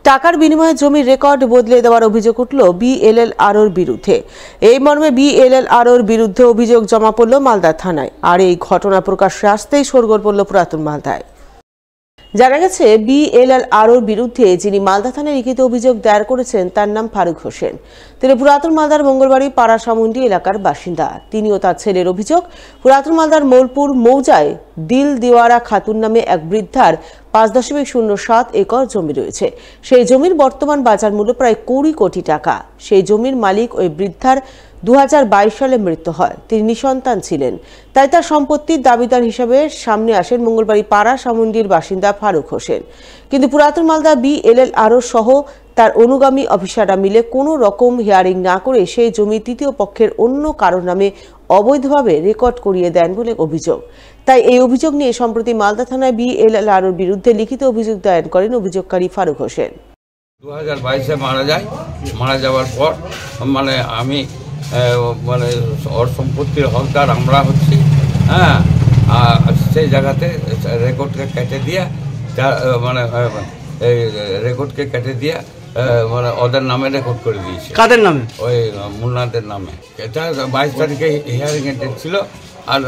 টাকার বিনিময়ে জমির রেকর্ড বদলে দেওয়ার অভিযোগ উঠল বিএলএলআরওর বিরুদ্ধে। এই মর্মে বিএলএলআরওর বিরুদ্ধে অভিযোগ জমা পড়ল মালদা থানায়। আর এই ঘটনা প্রকাশ্যে আসতেই শোরগোল পড়ল পুরাতন মালদায়। জানা গেছে, বিএলএলআরওর বিরুদ্ধে যিনি মালদা থানায় লিখিত অভিযোগ দায়ের করেছেন তার নাম ফারুক হোসেন। তিনি পুরাতন মালদার মঙ্গলবাড়ি পাড়াসামুন্ডি এলাকার বাসিন্দা। তিনি ও তার ছেলের অভিযোগ, পুরাতন মালদার মৌলপুর মৌজায় দিল দিওয়ারা খাতুন নামে এক বৃদ্ধার 5.07 একর জমি রয়েছে। সেই জমির বর্তমান বাজার মূল্য প্রায় 20 কোটি টাকা। সেই জমির মালিক ওই বৃদ্ধার 2022 সালে মৃত্যু হয়। তিনি নিঃসন্তান ছিলেন, তাই তার সম্পত্তির দাবিদার হিসেবে সামনে আসেন মঙ্গলবাড়ি পাড়াসামুন্ডির বাসিন্দা ফারুক হোসেন। কিন্তু পুরাতন মালদা বিএলএলআরও সহ তার অনুগামী অফিসাররা মিলে কোনো রকম হিয়ারিং না করে সেই জমি তৃতীয় পক্ষের অন্য কারোর নামে অবৈধভাবে রেকর্ড করিয়ে দেন বলে অভিযোগ। তাই এই অভিযোগ নিয়ে সম্প্রতি মালদা থানায় বিএলএলআরওর বিরুদ্ধে লিখিত অভিযোগ দায়ের করেন অভিযোগকারী ফারুক হোসেন। 2022-এ মারা যায়। মারা যাওয়ার পর আমি ওর সম্পত্তির হকদার আমরা হচ্ছি। সেই জায়গাতে রেকর্ডকে কেটে দিয়ে রেকর্ডকে কেটে দিয়ে ওদের নামে রেকর্ড করে দিয়েছে। কাদের নামে? ওই মুন্নাদের নামে। এটা 22 তারিখে হিয়ারিংয়ের ডেট ছিল। আর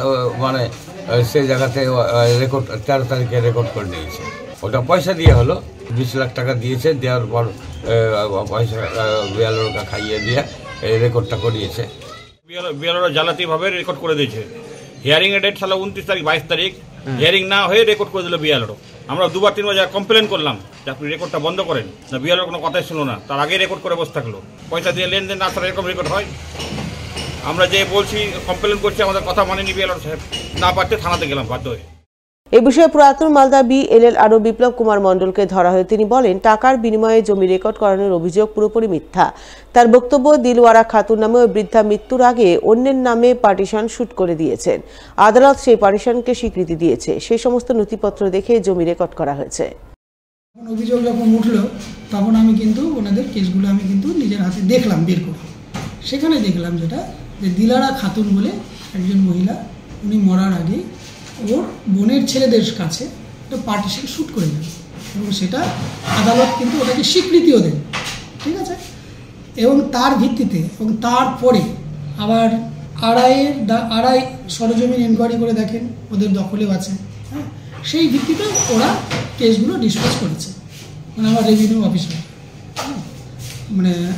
সেই জায়গাতে রেকর্ড 13 তারিখে রেকর্ড করে নিয়েছে। ওটা পয়সা দিয়ে হলো, 20 লাখ টাকা দিয়েছে। দেওয়ার পর পয়সা বিএলআরওকে খাইয়ে দিয়ে এই রেকর্ডটা করিয়েছে। বিএলআরও জালাতিভাবে রেকর্ড করে দিয়েছে। হিয়ারিংয়ের ডেট ছিল 29 তারিখ, 22 তারিখ হিয়ারিং না হয়ে রেকর্ড করে দিল বিএলআরও। আমরা 2-3 বার কমপ্লেন করলাম যে আপনি রেকর্ডটা বন্ধ করেন না। বিএলআরও কোনো কথাই শুনলো না। তার আগে রেকর্ড করে বসে থাকলো। পয়সা দিয়ে লেনদেন না ছাড়া এরকম রেকর্ড হয়? আমরা যে বলছি কমপ্লেন করছি, আমাদের কথা মানেনি বিএলআরও সাহেব। না পারতে থানাতে গেলাম বাধ্য হয়ে। এ বিষয়ে পুরাতন মালদা বিএলএলআরও বিপ্লব কুমার মণ্ডলকে ধরা হয়। তিনি বলেন, টাকার বিনিময়ে জমি রেকর্ড করানোর অভিযোগ পুরোপুরি মিথ্যা। তার বক্তব্য, দিলওয়ারা খাতুন নামে ওই বৃদ্ধা মৃত্যুর আগে অন্যের নামে পার্টিশন শুট করে দিয়েছেন। আদালত সেই পার্টিশনকে স্বীকৃতি দিয়েছে। সেই সমস্ত নথিপত্র দেখে জমি রেকর্ড করা হয়েছে। অভিযোগ যখন উঠলো তখন আমি কিন্তু ওনাদের কেসগুলো আমি কিন্তু নিজের হাতে দেখলাম, বের করে। সেখানে দেখলাম যেটা যে দিলারা খাতুন বলে একজন মহিলা, উনি মরার আগে ওর বোনের ছেলেদের কাছে একটা পার্টিশন শুট করে দেন এবং সেটা আদালত কিন্তু ওটাকে স্বীকৃতিও দেন। ঠিক আছে? এবং তার ভিত্তিতে এবং তারপরে আবার আড়াই সরজমিন এনকোয়ারি করে দেখেন, ওদের দখলেও আছে। হ্যাঁ, সেই ভিত্তিতে ওরা কেসগুলো ডিসপোজ করেছে, আমার রেভিনিউ অফিসার।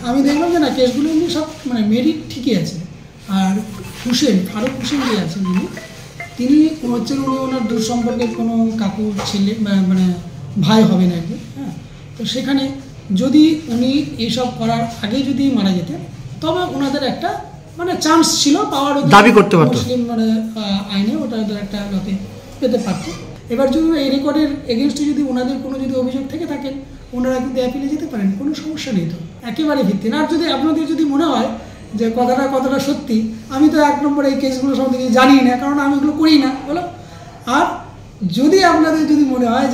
আমি দেখলাম যে না, কেসগুলো এমনি সব মেরিট ঠিকই আছে। আর ফারুক হোসেন যে আছেন তিনি হচ্ছেন উনি ওনার দূর সম্পর্কের কোনো কাকুর ছেলে ভাই হবেন আর কি। হ্যাঁ, তো সেখানে যদি উনি এইসব করার আগে যদি মারা যেতেন তবে ওনাদের একটা চান্স ছিল পাওয়ার, দাবি করতে পারতো মুসলিম আইনে ওটা ওদের একটা লোকে পেতে পারতো। এবার যদি এই রেকর্ডের এগেনস্টে যদি ওনাদের কোনো যদি অভিযোগ থেকে থাকেন, ওনারা কিন্তু অ্যাপিলে যেতে পারেন, কোনো সমস্যা নেই। তো একেবারে ভিত্তি না। আর যদি আপনাদের যদি মনে হয় যে কতটা সত্যি, আমি তো 1 নম্বর এই কেসগুলো সম্বন্ধে জানি না, কারণ আমি এগুলো করি না বলো। আর যদি আপনাদের যদি মনে হয়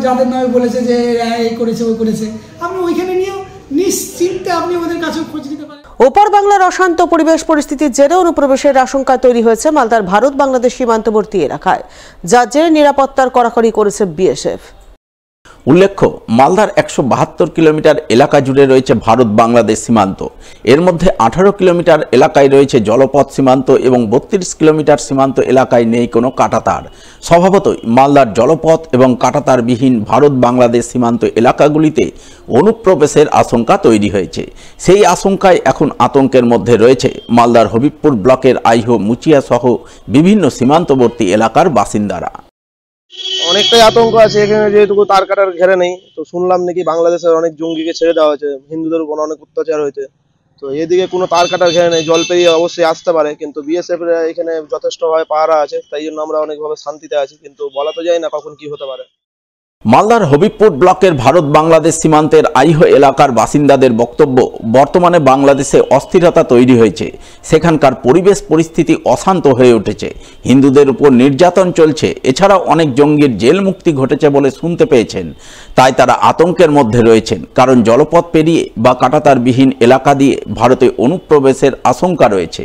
যাদের নামে বলেছে যে এই করেছে ওই করেছে, আপনি ওইখানে নিয়েও নিশ্চিন্তে আপনি ওদের কাছেও খোঁজ নিতে পারেন। ওপার বাংলার অশান্ত পরিবেশ পরিস্থিতির জেরে অনুপ্রবেশের আশঙ্কা তৈরি হয়েছে মালদার ভারত বাংলাদেশ সীমান্তবর্তী এলাকায়, যার জেরে নিরাপত্তার কড়াকড়ি করেছে বিএসএফ। উল্লেখ্য, মালদার 172 কিলোমিটার এলাকা জুড়ে রয়েছে ভারত বাংলাদেশ সীমান্ত। এর মধ্যে 18 কিলোমিটার এলাকায় রয়েছে জলপথ সীমান্ত এবং 32 কিলোমিটার সীমান্ত এলাকায় নেই কোনো কাঁটাতার। স্বভাবতই মালদার জলপথ এবং কাঁটাতারবিহীন ভারত বাংলাদেশ সীমান্ত এলাকাগুলিতে অনুপ্রবেশের আশঙ্কা তৈরি হয়েছে। সেই আশঙ্কায় এখন আতঙ্কের মধ্যে রয়েছে মালদার হবিবপুর ব্লকের আইহো, মুচিয়া সহ বিভিন্ন সীমান্তবর্তী এলাকার বাসিন্দারা। অনেকটাই আতঙ্ক আছে এখানে, যেহেতু তার কাটার ঘেরে নেই। তো শুনলাম নাকি বাংলাদেশের অনেক জঙ্গিকে ছেড়ে দেওয়া হয়েছে, হিন্দুদের উপর অনেক অত্যাচার হয়েছে। তো এদিকে কোনো তার কাটার ঘেরে নেই, জল পেরিয়ে অবশ্যই আসতে পারে। কিন্তু বিএসএফ এখানে যথেষ্টভাবে পাহারা আছে, তাই জন্য আমরা অনেকভাবে শান্তিতে আছি। কিন্তু বলা তো যায় না কখন কি হতে পারে। মালদার হবিবপুর ব্লকের ভারত বাংলাদেশ সীমান্তের আইহো এলাকার বাসিন্দাদের বক্তব্য, বর্তমানে বাংলাদেশে অস্থিরতা তৈরি হয়েছে। সেখানকার পরিবেশ পরিস্থিতি অশান্ত হয়ে উঠেছে, হিন্দুদের উপর নির্যাতন চলছে, এছাড়াও অনেক জঙ্গির জেল মুক্তি ঘটেছে বলে শুনতে পেয়েছেন। তাই তারা আতঙ্কের মধ্যে রয়েছেন, কারণ জলপথ পেরিয়ে বা কাঁটাতারবিহীন এলাকা দিয়ে ভারতে অনুপ্রবেশের আশঙ্কা রয়েছে।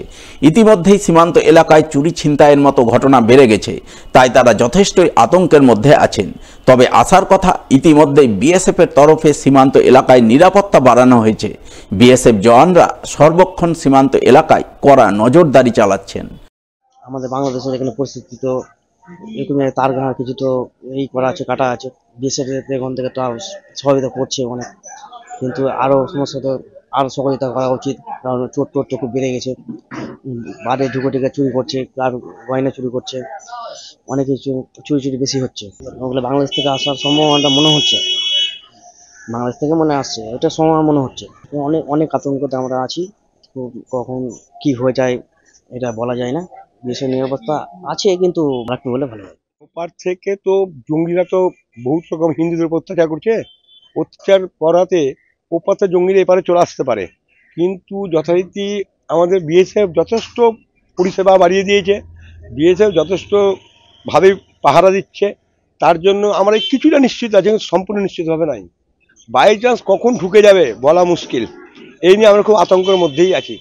ইতিমধ্যেই সীমান্ত এলাকায় চুরি ছিনতাইয়ের মতো ঘটনা বেড়ে গেছে, তাই তারা যথেষ্টই আতঙ্কের মধ্যে আছেন। তবে আসার কথা, ইতিমধ্যেই বিএসএফ এর তরফে সীমান্ত এলাকায় নিরাপত্তা বাড়ানো হয়েছে। বিএসএফ জওয়ানরা সর্বক্ষণ সীমান্ত এলাকায় কড়া নজরদারি চালাচ্ছেন। আমাদের বাংলাদেশের এখানে পরিস্থিতি তো এরকম, তার ঘা কিছু তো এই করা আছে, কাটা আছে। বিএসএফ এখান থেকে তো সহযোগিতা করছে অনেক, কিন্তু আরও সমস্যা তো আরও সহযোগিতা করা উচিত, কারণ চোর টোর তো খুব বেড়ে গেছে। বাড়ি ঢুকে ঢুকে চুরি করছে, আর গয়না চুরি করছে, অনেক কিছু চুরি বেশি হচ্ছে। ওগুলো বাংলাদেশ থেকে আসার সম্ভাবনাটা মনে হচ্ছে, বাংলাদেশ থেকে মনে আসছে, এটা সম্ভাবনা মনে হচ্ছে। অনেক অনেক আতঙ্কতে আমরা আছি, কখন কি হয়ে যায় এটা বলা যায় না। দেশের নিরাপত্তা আছে, কিন্তু রাখতে বলে ভালো হয়। ওপার থেকে তো জঙ্গিরা তো বহুত রকম হিন্দুদের উপর অত্যাচার করছে, অত্যাচার করাতে ওপারতে জঙ্গিরা এপারে চলে আসতে পারে, কিন্তু যথারীতি আমাদের বিএসএফ যথেষ্ট পরিষেবা বাড়িয়ে দিয়েছে, বিএসএফ যথেষ্টভাবে পাহারা দিচ্ছে। তার জন্য আমরা কিছুটা নিশ্চিত আছি, সম্পূর্ণ নিশ্চিতভাবে নাই। বাই চান্স কখন ঢুকে যাবে বলা মুশকিল, এই নিয়ে আমরা খুব আতঙ্কের মধ্যেই আছি।